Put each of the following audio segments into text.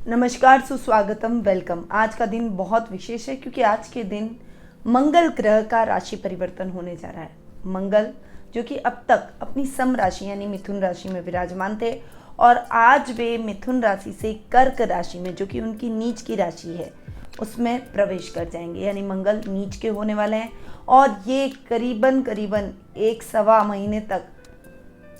नमस्कार, सुस्वागतम, वेलकम। आज का दिन बहुत विशेष है क्योंकि आज के दिन मंगल ग्रह का राशि परिवर्तन होने जा रहा है। मंगल जो कि अब तक अपनी सम राशि यानी मिथुन राशि में विराजमान थे और आज वे मिथुन राशि से कर्क राशि में, जो कि उनकी नीच की राशि है, उसमें प्रवेश कर जाएंगे। यानी मंगल नीच के होने वाले हैं और ये करीबन एक सवा महीने तक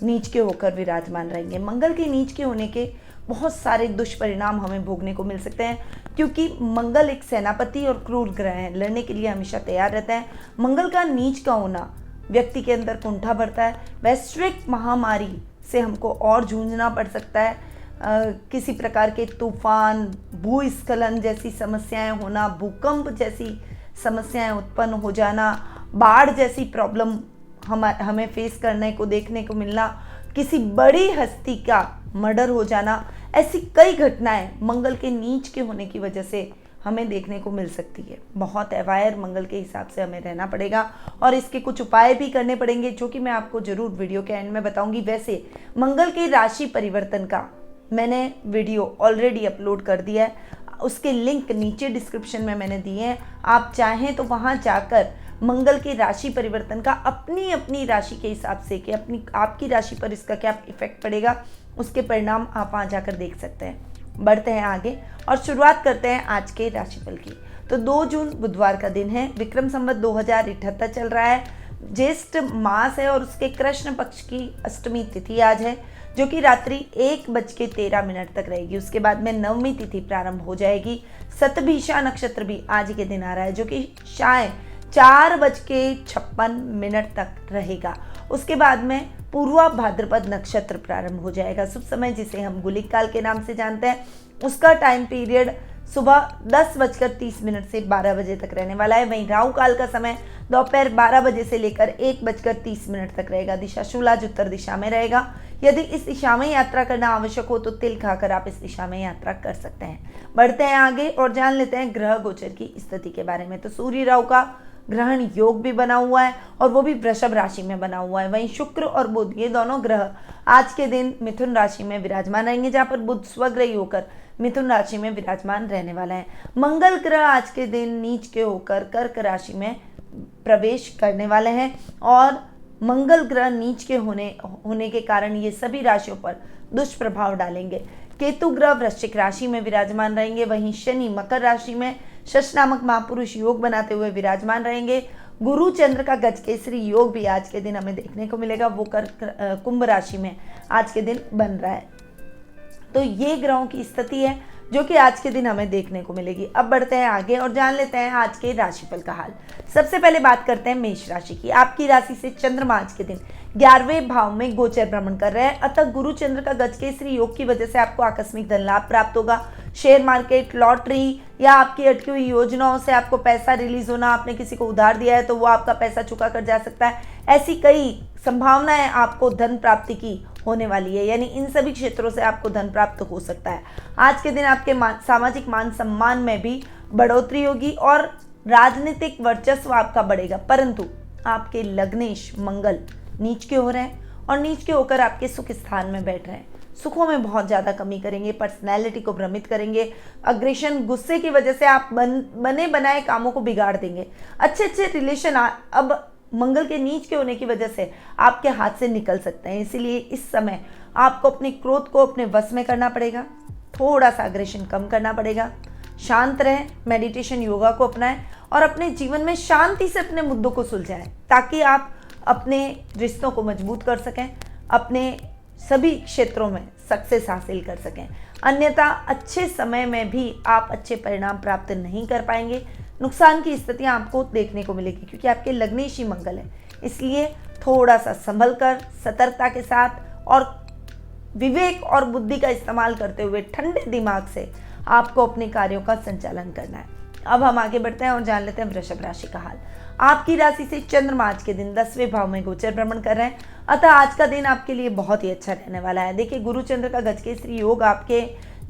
नीच के होकर विराजमान रहेंगे। मंगल के नीच के होने के बहुत सारे दुष्परिणाम हमें भोगने को मिल सकते हैं क्योंकि मंगल एक सेनापति और क्रूर ग्रह है, लड़ने के लिए हमेशा तैयार रहता है। मंगल का नीच का होना व्यक्ति के अंदर कुंठा भरता है। वैश्विक महामारी से हमको और जूझना पड़ सकता है। किसी प्रकार के तूफान, भूस्खलन जैसी समस्याएं होना, भूकंप जैसी समस्याएं उत्पन्न हो जाना, बाढ़ जैसी प्रॉब्लम हमें फेस करने को देखने को मिलना, किसी बड़ी हस्ती का मर्डर हो जाना, ऐसी कई घटनाएं मंगल के नीच के होने की वजह से हमें देखने को मिल सकती है। बहुत अवेयर मंगल के हिसाब से हमें रहना पड़ेगा और इसके कुछ उपाय भी करने पड़ेंगे जो कि मैं आपको जरूर वीडियो के एंड में बताऊंगी। वैसे मंगल के राशि परिवर्तन का मैंने वीडियो ऑलरेडी अपलोड कर दिया है, उसके लिंक नीचे डिस्क्रिप्शन में मैंने दिए हैं। आप चाहें तो वहां जाकर मंगल के राशि परिवर्तन का अपनी अपनी राशि के हिसाब से कि आपकी राशि पर इसका क्या इफेक्ट पड़ेगा, उसके परिणाम आप वहाँ जाकर देख सकते हैं। बढ़ते हैं आगे और शुरुआत करते हैं आज के राशिफल की। तो 2 जून बुधवार का दिन है। विक्रम संवत 2078 चल रहा है। ज्येष्ठ मास है और उसके कृष्ण पक्ष की अष्टमी तिथि आज है, जो कि रात्रि 1:13 तक रहेगी। उसके बाद में नवमी तिथि प्रारंभ हो जाएगी। शतभिषा नक्षत्र भी आज के दिन आ रहा है, जो कि शायद 4:56 तक रहेगा। उसके बाद में पूर्वा भाद्रपद नक्षत्र प्रारंभ हो जाएगा। शुभ समय जिसे हम गुलिक काल के नाम से जानते हैं, उसका टाइम पीरियड सुबह 10:30 से 12 बजे तक रहने वाला है। वहीं राहु काल का समय दोपहर 12 बजे से लेकर 1:30 तक रहेगा। दिशा शूलाज उत्तर दिशा में रहेगा। यदि इस दिशा में यात्रा करना आवश्यक हो तो तिल खाकर आप इस दिशा में यात्रा कर सकते हैं। बढ़ते हैं आगे और जान लेते हैं ग्रह गोचर की स्थिति के बारे में। तो सूर्य राहु का ग्रहण योग भी बना हुआ है और वो भी वृषभ राशि में बना हुआ है। वहीं शुक्र और बुध, ये दोनों ग्रह आज के दिन मिथुन राशि में विराजमान रहेंगे, जहाँ पर बुध स्वग्रही होकर मिथुन राशि में विराजमान रहने वाला है। मंगल ग्रह आज के दिन नीच के होकर कर्क राशि में प्रवेश करने वाले हैं और मंगल ग्रह नीच के होने के कारण ये सभी राशियों पर दुष्प्रभाव डालेंगे। केतु ग्रह वृश्चिक राशि में विराजमान रहेंगे। वहीं शनि मकर राशि में शश नामक महापुरुष योग बनाते हुए विराजमान रहेंगे। गुरु चंद्र का गजकेसरी योग भी आज के दिन हमें देखने को मिलेगा, वो कुंभ राशि में आज के दिन बन रहा है। तो ये ग्रहों की स्थिति है जो कि आज के दिन हमें देखने को मिलेगी। अब बढ़ते हैं आगे और जान लेते हैं आज के राशिफल का हाल। सबसे पहले बात करते हैं मेष राशि की। आपकी राशि से चंद्रमा आज के दिन 11वें भाव में गोचर भ्रमण कर रहे हैं, अतः गुरु चंद्र का गजकेसरी योग की वजह से आपको आकस्मिक धन लाभ प्राप्त होगा। शेयर मार्केट, लॉटरी या आपकी अटकी हुई योजनाओं से आपको पैसा रिलीज होना, आपने किसी को उधार दिया है तो वो आपका पैसा चुका कर जा सकता है, ऐसी कई संभावनाएं आपको धन प्राप्ति की होने वाली है। यानी इन सभी क्षेत्रों से आपको धन प्राप्त हो सकता है। आज के दिन आपके सामाजिक मान सम्मान में भी बढ़ोतरी होगी और राजनीतिक वर्चस्व आपका बढ़ेगा, परंतु आपके लग्नेश मंगल नीच के हो रहे हैं और नीच के होकर आपके सुख स्थान में बैठ रहे हैं। सुखों में बहुत ज़्यादा कमी करेंगे, पर्सनैलिटी को भ्रमित करेंगे, अग्रेशन, गुस्से की वजह से आप बने बनाए कामों को बिगाड़ देंगे। अच्छे रिलेशन अब मंगल के नीच के होने की वजह से आपके हाथ से निकल सकते हैं। इसीलिए इस समय आपको अपने क्रोध को अपने वश में करना पड़ेगा, थोड़ा सा अग्रेशन कम करना पड़ेगा, शांत रहें, मेडिटेशन, योगा को अपनाएं और अपने जीवन में शांति से अपने मुद्दों को सुलझाएं ताकि आप अपने रिश्तों को मजबूत कर सकें, अपने सभी क्षेत्रों में सक्सेस हासिल कर सकें। अन्यथा अच्छे समय में भी आप अच्छे परिणाम प्राप्त नहीं कर पाएंगे। नुकसान की स्थितियां आपको देखने को मिलेगी क्योंकि आपके लग्नेश ही मंगल है। इसलिए थोड़ा सा संभल कर, सतर्कता के साथ और विवेक और बुद्धि का इस्तेमाल करते हुए ठंडे दिमाग से आपको अपने कार्यों का संचालन करना है। अब हम आगे बढ़ते हैं और जान लेते हैं वृषभ राशि का हाल। आपकी राशि से चंद्रमा आज के दिन 10वें भाव में गोचर भ्रमण कर रहे हैं, अतः आज का दिन आपके लिए बहुत ही अच्छा रहने वाला है। देखिए, गुरु चंद्र का गजकेसरी योग आपके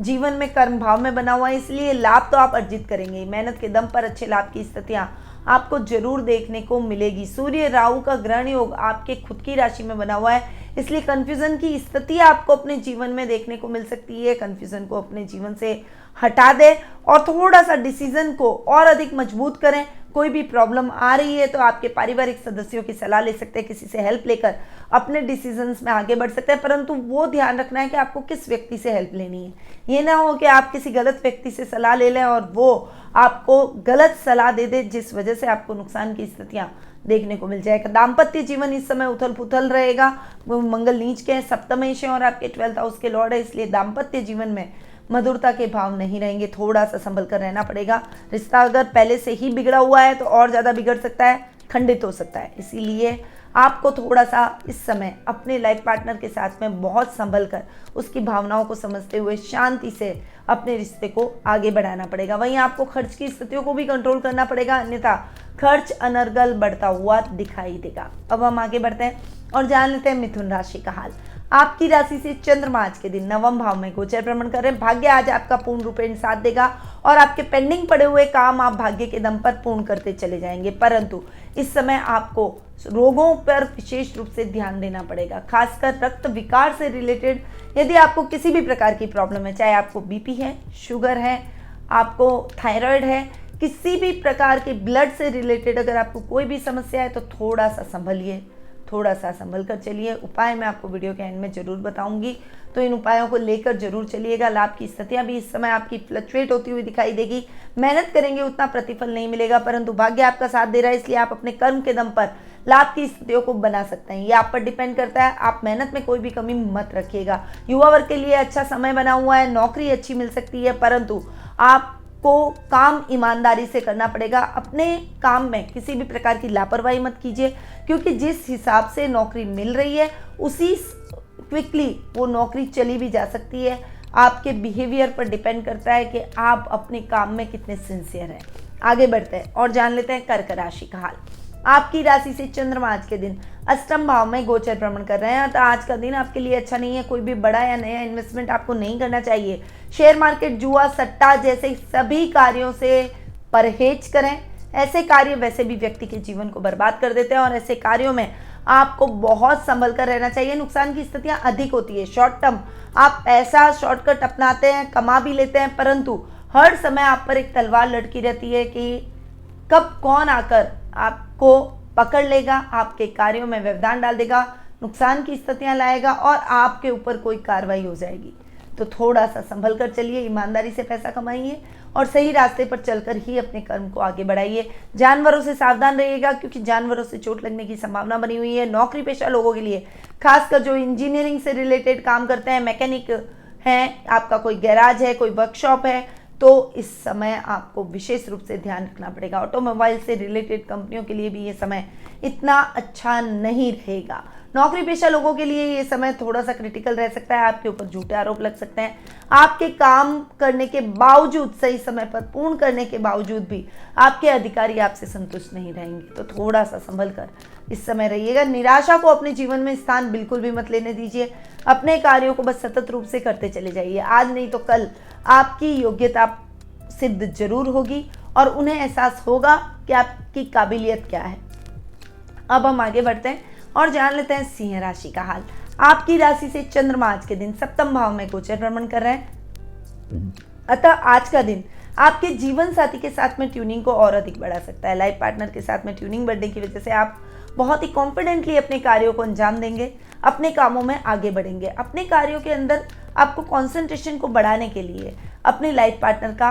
जीवन में कर्म भाव में बना हुआ है, इसलिए लाभ तो आप अर्जित करेंगे। मेहनत के दम पर अच्छे लाभ की स्थितियां आपको जरूर देखने को मिलेगी। सूर्य राहु का ग्रहण योग आपके खुद की राशि में बना हुआ है, इसलिए कंफ्यूजन की स्थिति आपको अपने जीवन में देखने को मिल सकती है। कंफ्यूजन को अपने जीवन से हटा दें और थोड़ा सा डिसीजन को और अधिक मजबूत करें। कोई भी प्रॉब्लम आ रही है तो आपके पारिवारिक सदस्यों की सलाह ले सकते हैं, किसी से हेल्प लेकर अपने डिसीजंस में आगे बढ़ सकते हैं, परंतु वो ध्यान रखना है कि आपको किस व्यक्ति से हेल्प लेनी है। ये ना हो कि आप किसी गलत व्यक्ति से सलाह ले लें और वो आपको गलत सलाह दे दे, जिस वजह से आपको नुकसान की स्थितियां देखने को मिल जाएगा। दाम्पत्य जीवन इस समय उथल पुथल रहेगा। मंगल नीच के सप्तमेश है और आपके 12th हाउस के लॉर्ड है, इसलिए दाम्पत्य जीवन में मधुरता के भाव नहीं रहेंगे, थोड़ा सा संभल कर रहना पड़ेगा। रिश्ता अगर पहले से ही बिगड़ा हुआ है तो और ज़्यादा बिगड़ सकता है, खंडित हो सकता है। इसीलिए आपको थोड़ा सा इस समय अपने लाइफ पार्टनर के साथ में बहुत संभल कर उसकी भावनाओं को समझते हुए शांति से अपने रिश्ते को आगे बढ़ाना पड़ेगा। वहीं आपको खर्च की स्थितियों को भी कंट्रोल करना पड़ेगा, अन्यथा खर्च अनर्गल बढ़ता हुआ दिखाई देगा। अब हम आगे बढ़ते हैं और जान लेते हैं मिथुन राशि का हाल। आपकी राशि से चंद्रमा आज के दिन नवम भाव में गोचर भ्रमण कर रहे हैं। भाग्य आज आपका पूर्ण रूपेण साथ देगा और आपके पेंडिंग पड़े हुए काम आप भाग्य के दम पर पूर्ण करते चले जाएंगे, परंतु इस समय आपको रोगों पर विशेष रूप से ध्यान देना पड़ेगा, खासकर रक्त विकार से रिलेटेड। यदि आपको किसी भी प्रकार की प्रॉब्लम है, चाहे आपको बीपी है, शुगर है, आपको थायराइड है, किसी भी प्रकार के ब्लड से रिलेटेड अगर आपको कोई भी समस्या है तो थोड़ा सा संभलिए, थोड़ा सा संभल कर चलिए। उपाय मैं आपको वीडियो के एंड में जरूर बताऊंगी, तो इन उपायों को लेकर जरूर चलिएगा। लाभ की स्थितियां भी इस समय आपकी फ्लक्चुएट होती हुई दिखाई देगी। मेहनत करेंगे उतना प्रतिफल नहीं मिलेगा, परंतु भाग्य आपका साथ दे रहा है, इसलिए आप अपने कर्म के दम पर लाभ की स्थितियों को बना सकते हैं। ये आप पर डिपेंड करता है, आप मेहनत में कोई भी कमी मत रखिएगा। युवा वर्ग के लिए अच्छा समय बना हुआ है, नौकरी अच्छी मिल सकती है, परंतु आप को काम ईमानदारी से करना पड़ेगा। अपने काम में किसी भी प्रकार की लापरवाही मत कीजिए, क्योंकि जिस हिसाब से नौकरी मिल रही है उसी क्विकली वो नौकरी चली भी जा सकती है। आपके बिहेवियर पर डिपेंड करता है कि आप अपने काम में कितने सिंसियर हैं। आगे बढ़ते हैं और जान लेते हैं कर्क राशि का हाल। आपकी राशि से चंद्रमा आज के दिन अष्टम भाव में गोचर भ्रमण कर रहे हैं, तो आज का दिन आपके लिए अच्छा नहीं है। कोई भी बड़ा या नया इन्वेस्टमेंट आपको नहीं करना चाहिए। शेयर मार्केट, जुआ, सट्टा जैसे सभी कार्यों से परहेज करें। ऐसे कार्य वैसे भी व्यक्ति के जीवन को बर्बाद कर देते हैं और ऐसे कार्यों में आपको बहुत संभल कर रहना चाहिए। नुकसान की स्थितियां अधिक होती है। शॉर्ट टर्म आप पैसा शॉर्टकट अपनाते हैं, कमा भी लेते हैं, परंतु हर समय आप पर एक तलवार लटकी रहती है कि कब कौन आकर आपको पकड़ लेगा, आपके कार्यों में व्यवधान डाल देगा, नुकसान की स्थितियां लाएगा और आपके ऊपर कोई कार्रवाई हो जाएगी। तो थोड़ा सा संभल कर चलिए, ईमानदारी से पैसा कमाइए और सही रास्ते पर चलकर ही अपने कर्म को आगे बढ़ाइए। जानवरों से सावधान रहिएगा, क्योंकि जानवरों से चोट लगने की संभावना बनी हुई है। नौकरी पेशा लोगों के लिए, खासकर जो इंजीनियरिंग से रिलेटेड काम करते हैं, मैकेनिक हैं, आपका कोई गैराज है, कोई वर्कशॉप है, तो इस समय आपको विशेष रूप से ध्यान रखना पड़ेगा। ऑटोमोबाइल से रिलेटेड कंपनियों के लिए भी ये समय इतना अच्छा नहीं रहेगा। नौकरी पेशा लोगों के लिए ये समय थोड़ा सा क्रिटिकल रह सकता है। आपके ऊपर झूठे आरोप लग सकते हैं। आपके काम करने के बावजूद, सही समय पर पूर्ण करने के बावजूद भी आपके अधिकारी आपसे संतुष्ट नहीं रहेंगे, तो थोड़ा सा संभल कर इस समय रहिएगा। निराशा को अपने जीवन में स्थान बिल्कुल भी मत लेने दीजिए। अपने कार्यों को बस सतत रूप से करते चले जाइए। आज नहीं तो कल आपकी योग्यता सिद्ध जरूर होगी और उन्हें एहसास होगा कि आपकी काबिलियत क्या है। अब हम आगे बढ़ते हैं और जान लेते हैं सिंह राशि का हाल। आपकी राशि से चंद्रमा आज के दिन सप्तम भाव में गोचर भ्रमण कर रहे हैं, अतः आज का दिन आपके जीवन साथी के साथ में ट्यूनिंग को और अधिक बढ़ा सकता है। लाइफ पार्टनर के साथ में ट्यूनिंग बढ़ने की वजह से आप बहुत ही कॉन्फिडेंटली अपने कार्यों को अंजाम देंगे, अपने कामों में आगे बढ़ेंगे। अपने कार्यों के अंदर आपको कंसंट्रेशन को बढ़ाने के लिए अपने लाइफ पार्टनर का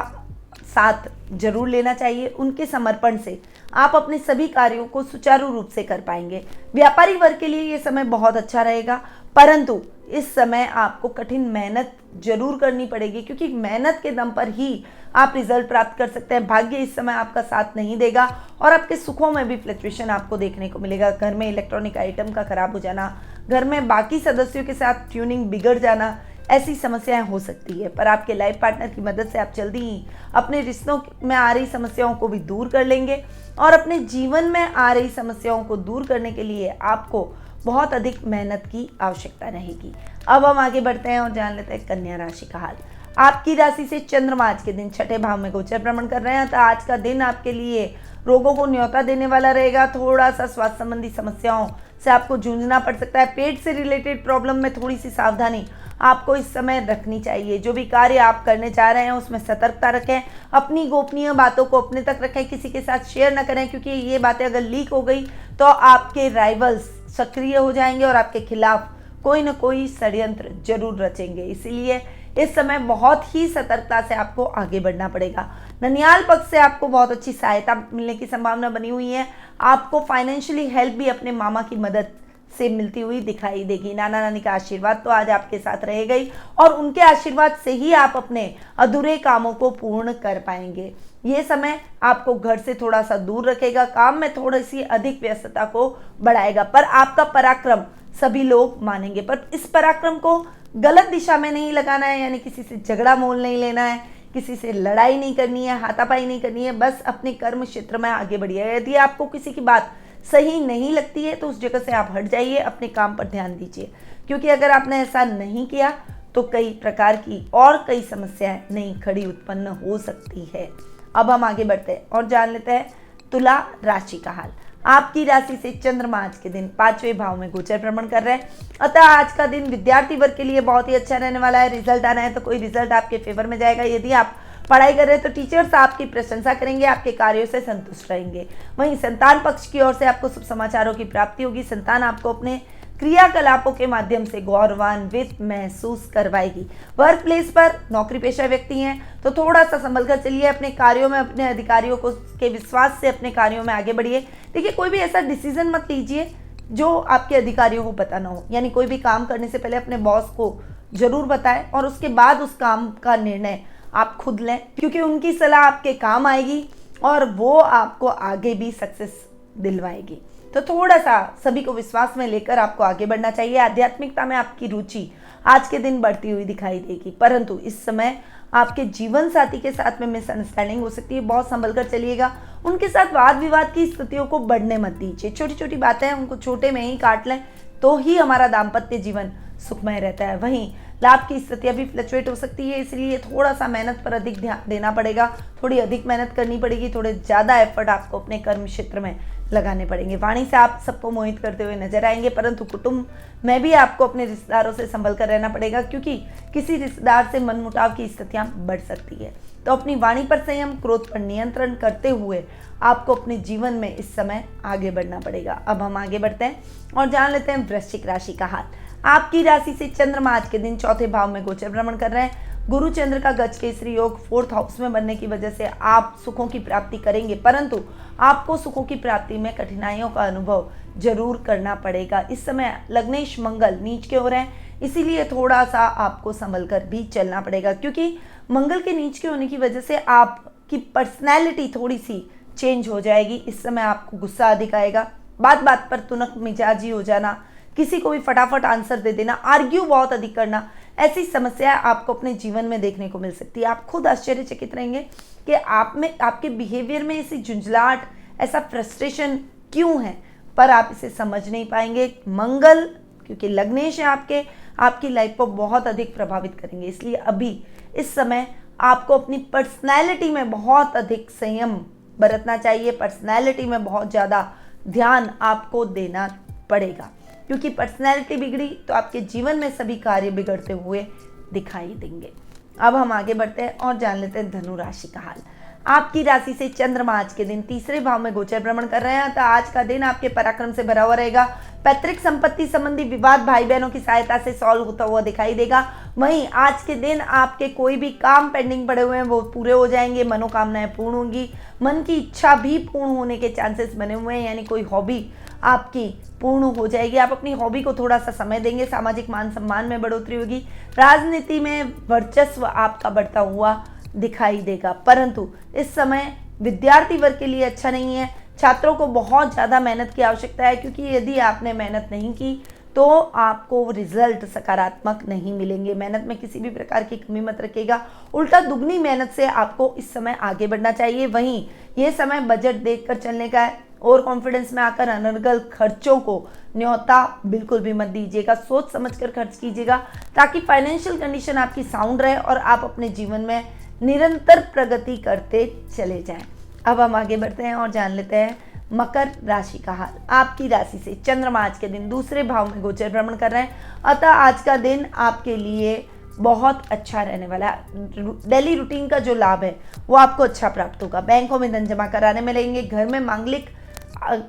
साथ जरूर लेना चाहिए। उनके समर्पण से आप अपने सभी कार्यों को सुचारू रूप से कर पाएंगे। व्यापारी वर्ग के लिए ये समय बहुत अच्छा रहेगा, परंतु इस समय आपको कठिन मेहनत जरूर करनी पड़ेगी, क्योंकि मेहनत के दम पर ही आप रिजल्ट प्राप्त कर सकते हैं। भाग्य इस समय आपका साथ नहीं देगा और आपके सुखों में भी फ्लक्चुएशन आपको देखने को मिलेगा। घर में इलेक्ट्रॉनिक आइटम का खराब हो जाना, घर में बाकी सदस्यों के साथ ट्यूनिंग बिगड़ जाना, ऐसी समस्याएं हो सकती है, पर आपके लाइफ पार्टनर की मदद से आप जल्दी ही अपने रिश्तों में आ रही समस्याओं को भी दूर कर लेंगे और अपने जीवन में आ रही समस्याओं को दूर करने के लिए आपको बहुत अधिक मेहनत की आवश्यकता रहेगी। अब हम आगे बढ़ते हैं और जान लेते हैं कन्या राशि का हाल। आपकी राशि से चंद्रमा आज के दिन छठे भाव में गोचर भ्रमण कर रहे हैं, तो आज का दिन आपके लिए रोगों को न्योता देने वाला रहेगा। थोड़ा सा स्वास्थ्य संबंधी समस्याओं से आपको जूझना पड़ सकता है। पेट से रिलेटेड प्रॉब्लम में थोड़ी सी सावधानी आपको इस समय रखनी चाहिए। जो भी कार्य आप करने जा रहे हैं उसमें सतर्कता रखें। अपनी गोपनीय बातों को अपने तक रखें, किसी के साथ शेयर ना करें, क्योंकि ये बातें अगर लीक हो गई तो आपके राइवल्स सक्रिय हो जाएंगे और आपके खिलाफ कोई न कोई षड्यंत्र जरूर रचेंगे। इसीलिए इस समय बहुत ही सतर्कता से आपको आगे बढ़ना पड़ेगा। ननिहाल पक्ष से आपको बहुत अच्छी सहायता मिलने की संभावना बनी हुई है। आपको फाइनेंशियली हेल्प भी अपने मामा की मदद से मिलती हुई दिखाई देगी। नाना नानी का आशीर्वाद तो आज आपके साथ रहेगा ही, और उनके आशीर्वाद से ही आप अपने अधूरे कामों को पूर्ण कर पाएंगे। ये समय आपको घर से थोड़ा सा दूर रखेगा, काम में थोड़ी सी अधिक व्यस्तता को बढ़ाएगा, पर आपका पराक्रम सभी लोग मानेंगे। पर इस पराक्रम को गलत दिशा में नहीं लगाना है, यानी किसी से झगड़ा मोल नहीं लेना है, किसी से लड़ाई नहीं करनी है, हाथापाई नहीं करनी है, बस अपने कर्म क्षेत्र में आगे बढ़िए। यदि आपको किसी की बात सही नहीं लगती है तो उस जगह से आप हट जाइए, अपने काम पर ध्यान दीजिए, क्योंकि अगर आपने ऐसा नहीं किया तो कई प्रकार की और कई समस्याएं नई खड़ी उत्पन्न हो सकती है। अब हम आगे बढ़ते हैं और जान लेते हैं तुला राशि का हाल। आपकी राशि से चंद्रमा आज के दिन 5वें भाव में गोचर भ्रमण कर रहे हैं, अतः आज का दिन विद्यार्थी वर्ग के लिए बहुत ही अच्छा रहने वाला है। रिजल्ट आना है तो कोई रिजल्ट आपके फेवर में जाएगा। यदि आप पढ़ाई कर रहे हैं तो टीचर्स आपकी प्रशंसा करेंगे, आपके कार्यों से संतुष्ट रहेंगे। वहीं संतान पक्ष की ओर से आपको शुभ समाचारों की प्राप्ति होगी। संतान आपको अपने क्रियाकलापों के माध्यम से गौरवान्वित महसूस करवाएगी। वर्क प्लेस पर नौकरी पेशा व्यक्ति हैं तो थोड़ा सा संभल कर चलिए, अपने कार्यों में अपने अधिकारियों को के विश्वास से अपने कार्यों में आगे बढ़िए। देखिए, कोई भी ऐसा डिसीजन मत लीजिए जो आपके अधिकारियों को पता ना हो, यानी कोई भी काम करने से पहले अपने बॉस को जरूर बताएं और उसके बाद उस काम का निर्णय आप खुद लें, क्योंकि उनकी सलाह आपके काम आएगी और वो आपको आगे भी सक्सेस दिलवाएगी। तो थोड़ा सा सभी को विश्वास में लेकर आपको आगे बढ़ना चाहिए। आध्यात्मिकता में आपकी रुचि आज के दिन बढ़ती हुई दिखाई देगी, परंतु इस समय आपके जीवन साथी के साथ में मिसअंडरस्टैंडिंग हो सकती है, बहुत संभल कर चलिएगा। उनके साथ वाद विवाद की स्थितियों को बढ़ने मत दीजिए। छोटी छोटी बातें हैं उनको छोटे में ही काट लें तो ही हमारा दाम्पत्य जीवन सुखमय रहता है। वहीं लाभ की स्थितियां भी फ्लक्चुएट हो सकती है, इसलिए थोड़ा सा मेहनत पर अधिक ध्यान देना पड़ेगा, थोड़ी अधिक मेहनत करनी पड़ेगी, थोड़े ज़्यादा एफर्ट आपको अपने कर्म क्षेत्र में लगाने पड़ेंगे। वाणी से आप सबको मोहित करते हुए नजर आएंगे, परंतु कुटुंब में भी आपको अपने रिश्तेदारों से संभल कर रहना पड़ेगा, क्योंकि किसी रिश्तेदार से मनमुटाव की स्थितियां बढ़ सकती है। तो अपनी वाणी पर संयम, क्रोध पर नियंत्रण करते हुए आपको अपने जीवन में इस समय आगे बढ़ना पड़ेगा। अब हम आगे बढ़ते हैं और जान लेते हैं वृश्चिक राशि का हाल। आपकी राशि से चंद्रमा आज के दिन चौथे भाव में गोचर भ्रमण कर रहे हैं। गुरु चंद्र का गज केसरी योग 4th हाउस में बनने की वजह से आप सुखों की प्राप्ति करेंगे, परंतु आपको सुखों की प्राप्ति में कठिनाइयों का अनुभव जरूर करना पड़ेगा। इस समय लग्नेश मंगल नीच के हो रहे हैं, इसीलिए थोड़ा सा आपको संभल कर भी चलना पड़ेगा, क्योंकि मंगल के नीच के होने की वजह से आपकी पर्सनैलिटी थोड़ी सी चेंज हो जाएगी। इस समय आपको गुस्सा अधिक आएगा, बात बात पर तुनक मिजाजी हो जाना, किसी को भी फटाफट आंसर दे देना, आर्ग्यू बहुत अधिक करना, ऐसी समस्या आपको अपने जीवन में देखने को मिल सकती है। आप खुद आश्चर्यचकित रहेंगे कि आप में, आपके बिहेवियर में ऐसी झुंझलाहट, ऐसा फ्रस्ट्रेशन क्यों है, पर आप इसे समझ नहीं पाएंगे। मंगल क्योंकि लग्नेश है आपकी लाइफ को बहुत अधिक प्रभावित करेंगे, इसलिए अभी इस समय आपको अपनी पर्सनैलिटी में बहुत अधिक संयम बरतना चाहिए। पर्सनैलिटी में बहुत ज़्यादा ध्यान आपको देना पड़ेगा, क्योंकि पर्सनैलिटी बिगड़ी तो आपके जीवन में सभी कार्य बिगड़ते हुए दिखाई देंगे। अब हम आगे बढ़ते हैं और जान लेते हैं धनु राशि का हाल। आपकी राशि से चंद्रमा आज के दिन तीसरे भाव में गोचर भ्रमण कर रहे हैं, तो आज का दिन आपके पराक्रम से भरा हुआ रहेगा। पैतृक संपत्ति संबंधी विवाद भाई बहनों की सहायता से सॉल्व होता हुआ दिखाई देगा। वहीं आज के दिन आपके कोई भी काम पेंडिंग पड़े हुए हैं वो पूरे हो जाएंगे, मनोकामनाएं पूर्ण होंगी, मन की इच्छा भी पूर्ण होने के चांसेस बने हुए हैं, यानी कोई हॉबी आपकी पूर्ण हो जाएगी। आप अपनी हॉबी को थोड़ा सा समय देंगे, सामाजिक मान सम्मान में बढ़ोतरी होगी, राजनीति में वर्चस्व आपका बढ़ता हुआ दिखाई देगा। परंतु इस समय विद्यार्थी वर्ग के लिए अच्छा नहीं है। छात्रों को बहुत ज़्यादा मेहनत की आवश्यकता है, क्योंकि यदि आपने मेहनत नहीं की तो आपको रिजल्ट सकारात्मक नहीं मिलेंगे। मेहनत में किसी भी प्रकार की कमी मत रखिएगा, उल्टा दुगनी मेहनत से आपको इस समय आगे बढ़ना चाहिए। वहीं ये समय बजट देखकर चलने का है, ओवर कॉन्फिडेंस में आकर अनर्गल खर्चों को न्योता बिल्कुल भी मत दीजिएगा, सोच समझकर खर्च कीजिएगा ताकि फाइनेंशियल कंडीशन आपकी साउंड रहे और आप अपने जीवन में निरंतर प्रगति करते चले जाएं। अब हम आगे बढ़ते हैं और जान लेते हैं मकर राशि का हाल। आपकी राशि से चंद्रमा आज के दिन दूसरे भाव में गोचर भ्रमण कर रहे हैं, अतः आज का दिन आपके लिए बहुत अच्छा रहने वाला है। डेली रूटीन का जो लाभ है वो आपको अच्छा प्राप्त होगा। बैंकों में धन जमा कराने मिलेंगे। घर में मांगलिक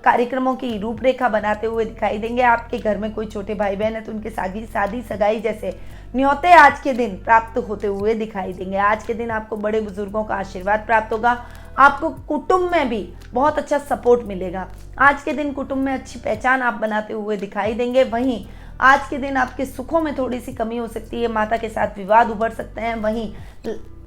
कार्यक्रमों की रूपरेखा बनाते हुए दिखाई देंगे। आपके घर में कोई छोटे भाई बहन है तो उनके शादी सगाई जैसे न्योते आज के दिन प्राप्त होते हुए दिखाई देंगे। आज के दिन आपको बड़े बुजुर्गों का आशीर्वाद प्राप्त होगा। आपको कुटुंब में भी बहुत अच्छा सपोर्ट मिलेगा। आज के दिन कुटुंब में अच्छी पहचान आप बनाते हुए दिखाई देंगे। वहीं आज के दिन आपके सुखों में थोड़ी सी कमी हो सकती है, माता के साथ विवाद उभर सकते हैं। वहीं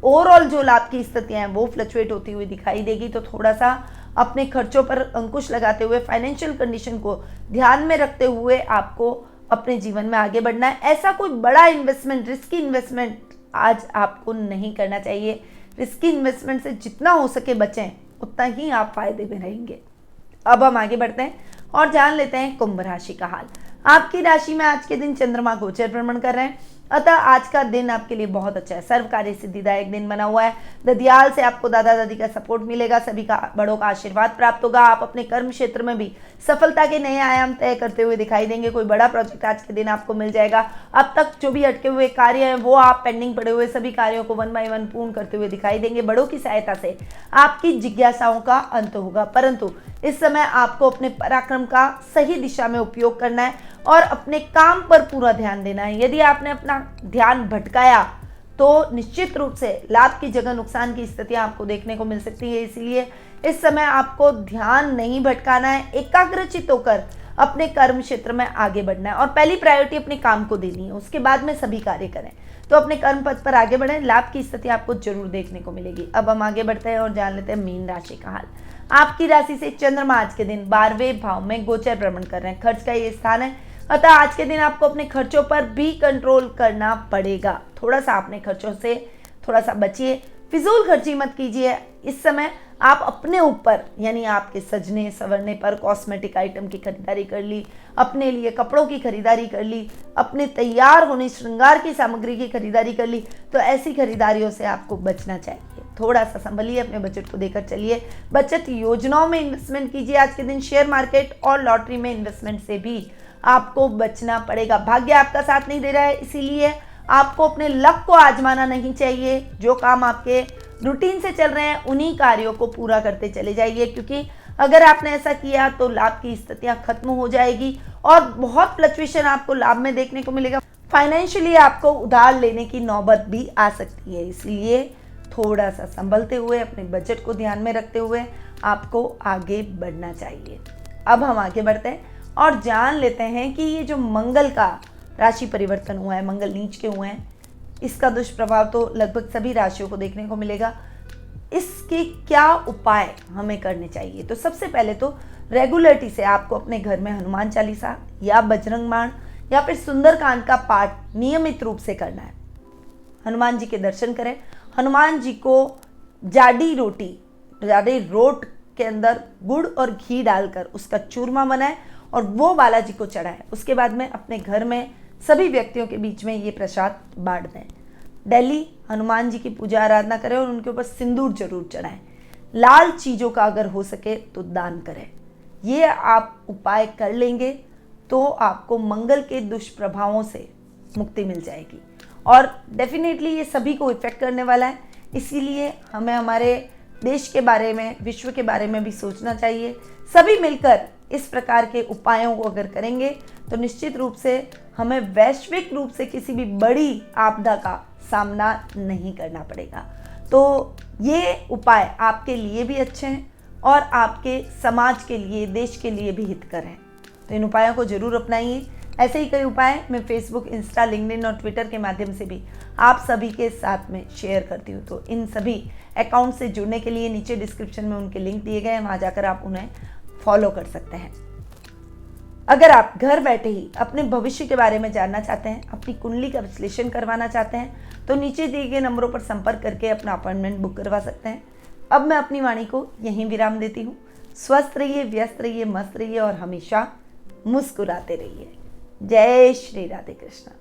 ओवरऑल जो लाभ की स्थितियां हैं वो फ्लक्चुएट होती हुई दिखाई देगी। तो थोड़ा सा अपने खर्चों पर अंकुश लगाते हुए, फाइनेंशियल कंडीशन को ध्यान में रखते हुए आपको अपने जीवन में आगे बढ़ना है। ऐसा कोई बड़ा इन्वेस्टमेंट, रिस्की इन्वेस्टमेंट आज आपको नहीं करना चाहिए। रिस्की इन्वेस्टमेंट से जितना हो सके बचें, उतना ही आप फायदे में रहेंगे। अब हम आगे बढ़ते हैं और जान लेते हैं कुंभ राशि का हाल। आपकी राशि में आज के दिन चंद्रमा गोचर भ्रमण कर रहे हैं, अतः आज का दिन आपके लिए बहुत अच्छा है। सर्वकार्य सिद्धिदायक दिन बना हुआ है। ददियाल से आपको दादा दादी का सपोर्ट मिलेगा। सभी का बड़ों का आशीर्वाद प्राप्त होगा। आप अपने कर्म क्षेत्र में भी सफलता के नए आयाम तय करते हुए दिखाई देंगे। कोई बड़ा प्रोजेक्ट आज के दिन आपको मिल जाएगा। अब तक जो भी अटके हुए कार्य हैं वो आप पेंडिंग पड़े हुए सभी कार्यों को 1 बाय 1 पूर्ण करते हुए दिखाई देंगे। बड़ों की सहायता से आपकी जिज्ञासाओं का अंत होगा, परंतु इस समय आपको अपने पराक्रम का सही दिशा में उपयोग करना है और अपने काम पर पूरा ध्यान देना है। यदि आपने अपना ध्यान भटकाया तो निश्चित रूप से लाभ की जगह नुकसान की स्थितियां आपको देखने को मिल सकती है। इसलिए इस समय आपको ध्यान नहीं भटकाना है, एकाग्रचित होकर अपने कर्म क्षेत्र में आगे बढ़ना है और पहली प्रायोरिटी अपने काम को देनी है, उसके बाद में सभी कार्य करें। तो अपने कर्म पथ पर आगे बढ़ें, लाभ की स्थिति आपको जरूर देखने को मिलेगी। अब हम आगे बढ़ते हैं और जान लेते हैं मीन राशि का हाल। आपकी राशि से चंद्रमा आज के दिन 12वें भाव में गोचर भ्रमण कर रहे हैं। खर्च का ये स्थान है, अतः आज के दिन आपको अपने खर्चों पर भी कंट्रोल करना पड़ेगा। थोड़ा सा अपने खर्चों से थोड़ा सा बचिए, फिजूल खर्ची मत कीजिए। इस समय आप अपने ऊपर, यानी आपके सजने संवरने पर कॉस्मेटिक आइटम की खरीदारी कर ली, अपने लिए कपड़ों की खरीदारी कर ली, अपने तैयार होने श्रृंगार की सामग्री की खरीदारी कर ली, तो ऐसी खरीदारियों से आपको बचना चाहिए। थोड़ा सा संभलिए, अपने बजट को देकर चलिए। बचत योजनाओं में इन्वेस्टमेंट कीजिए। आज के दिन शेयर मार्केट और लॉटरी में इन्वेस्टमेंट से भी आपको बचना पड़ेगा। भाग्य आपका साथ नहीं दे रहा है, इसीलिए आपको अपने लक को आजमाना नहीं चाहिए। जो काम आपके रूटीन से चल रहे हैं उन्हीं कार्यों को पूरा करते चले जाइए, क्योंकि अगर आपने ऐसा किया तो लाभ की स्थितियां खत्म हो जाएगी और बहुत फ्लक्चुएशन आपको लाभ में देखने को मिलेगा। फाइनेंशियली आपको उधार लेने की नौबत भी आ सकती है, इसलिए थोड़ा सा संभलते हुए, अपने बजट को ध्यान में रखते हुए आपको आगे बढ़ना चाहिए। अब हम आगे बढ़ते हैं और जान लेते हैं कि ये जो मंगल का राशि परिवर्तन हुआ है, मंगल नीच के हुए हैं, इसका दुष्प्रभाव तो लगभग सभी राशियों को देखने को मिलेगा। इसके क्या उपाय हमें करने चाहिए? तो सबसे पहले तो रेगुलरिटी से आपको अपने घर में हनुमान चालीसा या बजरंग बाण या फिर सुंदरकांड का पाठ नियमित रूप से करना है। हनुमान जी के दर्शन करें। हनुमान जी को जाडी रोट के अंदर गुड़ और घी डालकर उसका चूरमा बनाएं और वो बालाजी को चढ़ाएं। उसके बाद में अपने घर में सभी व्यक्तियों के बीच में ये प्रसाद बांट दें। डेली हनुमान जी की पूजा आराधना करें और उनके ऊपर सिंदूर जरूर चढ़ाएं। लाल चीज़ों का अगर हो सके तो दान करें। ये आप उपाय कर लेंगे तो आपको मंगल के दुष्प्रभावों से मुक्ति मिल जाएगी और डेफिनेटली ये सभी को इफेक्ट करने वाला है। इसीलिए हमें हमारे देश के बारे में, विश्व के बारे में भी सोचना चाहिए। सभी मिलकर इस प्रकार के उपायों को अगर करेंगे तो निश्चित रूप से हमें वैश्विक रूप से किसी भी बड़ी आपदा का सामना नहीं करना पड़ेगा। तो ये उपाय आपके लिए भी अच्छे हैं और आपके समाज के लिए, देश के लिए भी हितकर हैं। तो इन उपायों को जरूर अपनाइए। ऐसे ही कई उपाय मैं फेसबुक, इंस्टा, लिंक्डइन और ट्विटर के माध्यम से भी आप सभी के साथ में शेयर करती हूँ। तो इन सभी अकाउंट से जुड़ने के लिए नीचे डिस्क्रिप्शन में उनके लिंक दिए गए हैं, वहाँ जाकर आप उन्हें फॉलो कर सकते हैं। अगर आप घर बैठे ही अपने भविष्य के बारे में जानना चाहते हैं, अपनी कुंडली का विश्लेषण करवाना चाहते हैं, तो नीचे दिए गए नंबरों पर संपर्क करके अपना अपॉइंटमेंट बुक करवा सकते हैं। अब मैं अपनी वाणी को यहीं विराम देती हूँ। स्वस्थ रहिए, व्यस्त रहिए, मस्त रहिए और हमेशा मुस्कुराते रहिए। जय श्री राधे कृष्ण।